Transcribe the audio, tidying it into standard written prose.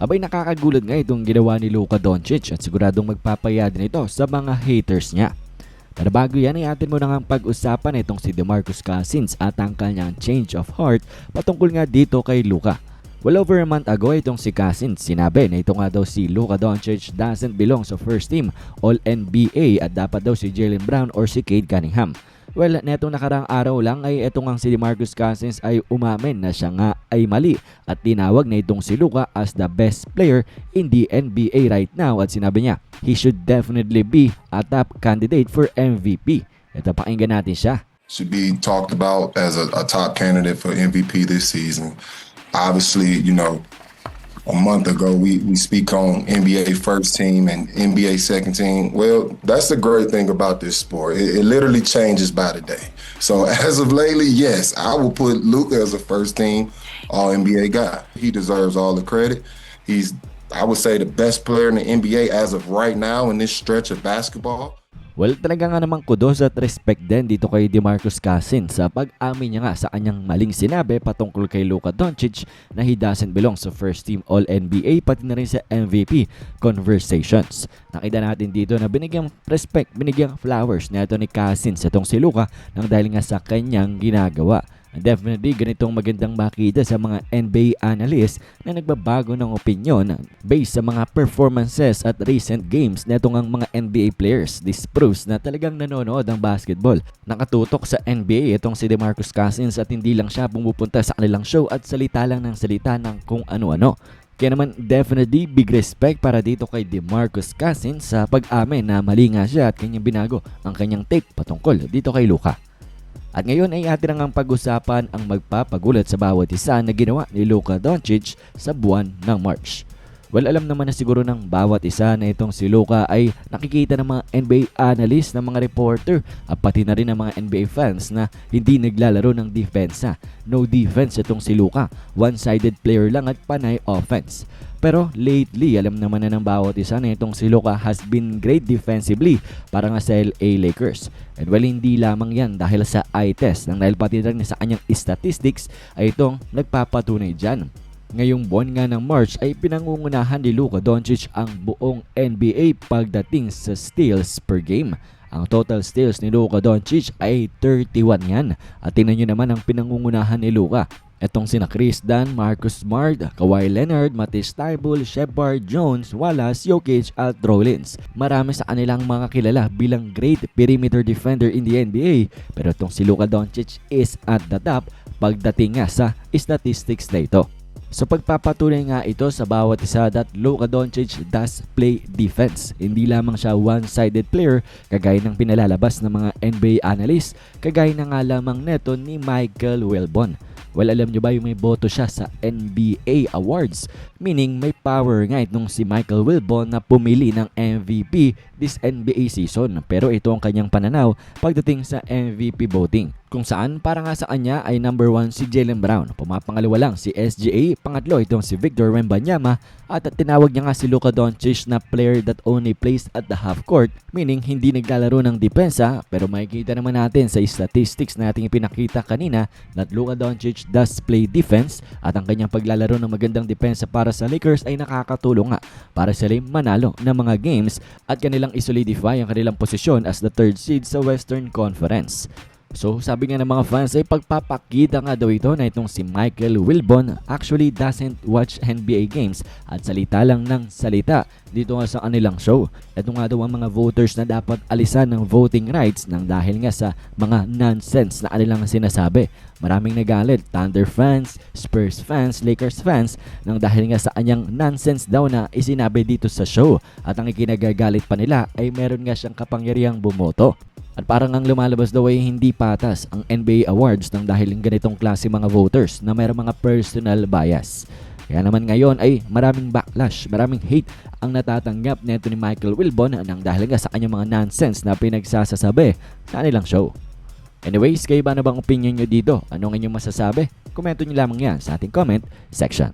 Abay nakakagulat nga itong ginawa ni Luka Doncic at siguradong magpapaya din ito sa mga haters niya. Pero bago yan ay atin mo na nga pag-usapan itong si DeMarcus Cousins at ang kanyang change of heart patungkol nga dito kay Luka. Well, over a month ago itong si Cousins sinabi na ito nga daw si Luka Doncic doesn't belong sa first team All-NBA at dapat daw si Jaylen Brown or si Cade Cunningham. Well, netong nakarang araw lang ay itong ang si DeMarcus Cousins ay umamin na siya nga ay mali at tinawag na itong si Luka as the best player in the NBA right now at sinabi niya he should definitely be a top candidate for MVP. Ito, pakinggan natin siya. Should be talked about as a top candidate for MVP this season. Obviously, a month ago we speak on NBA first team and NBA second team. Well, that's the great thing about this sport. It literally changes by the day. So as of lately, yes, I will put Luka as a first team All NBA guy. He deserves all the credit. He's, I would say, the best player in the NBA as of right now in this stretch of basketball. Well, talaga nga namang kudos at respect din dito kay DeMarcus Cousins sa pag-amin niya nga sa kanyang maling sinabi patungkol kay Luka Doncic na he doesn't belong sa first team All-NBA pati na rin sa MVP conversations. Nakita natin dito na binigyang respect, binigyang flowers na ito ni Cousins itong si Luka nang dahil nga sa kanyang ginagawa. Definitely, ganitong magandang makita sa mga NBA analysts na nagbabago ng opinion based sa mga performances at recent games na itong ang mga NBA players. This proves na talagang nanonood ng basketball. Nakatutok sa NBA itong si DeMarcus Cousins at hindi lang siya pumupunta sa kanilang show at salita lang ng salita ng kung ano-ano. Kaya naman definitely big respect para dito kay DeMarcus Cousins sa pag-amin na mali nga siya at kanyang binago ang kanyang take patungkol dito kay Luka. At ngayon ay atin ang pag-usapan ang magpapagulat sa bawat isa na ginawa ni Luka Doncic sa buwan ng March. Well, alam naman na siguro ng bawat isa na itong si Luka ay nakikita ng mga NBA analyst, ng mga reporter at pati na rin ng mga NBA fans na hindi naglalaro ng depensa. No defense itong si Luka. One-sided player lang at panay offense. Pero lately, alam naman na ng bawat isa na itong si Luka has been great defensively para nga sa LA Lakers. And well, hindi lamang yan dahil sa eye test nang dahil pati rin sa kanyang statistics ay itong nagpapatunay dyan. Ngayong buwan nga ng March ay pinangungunahan ni Luka Doncic ang buong NBA pagdating sa steals per game. Ang total steals ni Luka Doncic ay 31 yan. At tingnan nyo naman ang pinangungunahan ni Luka. Etong sina Chris Dunn, Marcus Smart, Kawhi Leonard, Matisse Thybulle, Shepard, Jones, Wallace, Jokic at Rollins. Marami sa kanilang mga kilala bilang great perimeter defender in the NBA. Pero itong si Luka Doncic is at the top pagdating nga sa statistics na ito. So pagpapatunay nga ito sa bawat isa that Luka Doncic does play defense. Hindi lamang siya one-sided player kagaya ng pinalalabas ng mga NBA analysts, kagaya na nga lamang neto ni Michael Wilbon. Well, alam nyo ba yung may boto siya sa NBA Awards? Meaning may power nga itong si Michael Wilbon na pumili ng MVP this NBA season. Pero ito ang kanyang pananaw pagdating sa MVP voting. Kung saan para nga sa kanya ay number 1 si Jaylen Brown, pumapangalawa lang si SGA, pangatlo itong si Victor Wembanyama at tinawag niya nga si Luka Doncic na player that only plays at the half court, meaning hindi naglalaro ng depensa. Pero makikita naman natin sa statistics na ating ipinakita kanina that Luka Doncic does play defense at ang kanyang paglalaro ng magandang depensa para sa Lakers ay nakakatulong nga para sila manalo ng mga games at kanilang isolidify ang kanilang posisyon as the third seed sa Western Conference. So sabi nga ng mga fans ay pagpapakita nga daw ito na itong si Michael Wilbon actually doesn't watch NBA games at salita lang ng salita dito nga sa kanilang show. Ito nga daw ang mga voters na dapat alisan ng voting rights nang dahil nga sa mga nonsense na kanilang sinasabi. Maraming nagalit, Thunder fans, Spurs fans, Lakers fans nang dahil nga sa kanyang nonsense daw na isinabi dito sa show. At ang ikinagagalit pa nila ay meron nga siyang kapangyarihang bumoto. At parang ang lumalabas daw ay hindi patas ang NBA Awards nang dahil ng ganitong klase mga voters na mayroong mga personal bias. Kaya naman ngayon ay maraming backlash, maraming hate ang natatanggap nito ni Michael Wilbon nang dahil nga sa kanyang mga nonsense na pinagsasasabi sa kanilang show. Anyways, kayo ba na bang opinion nyo dito? Anong inyong masasabi? Komento nyo lamang yan sa ating comment section.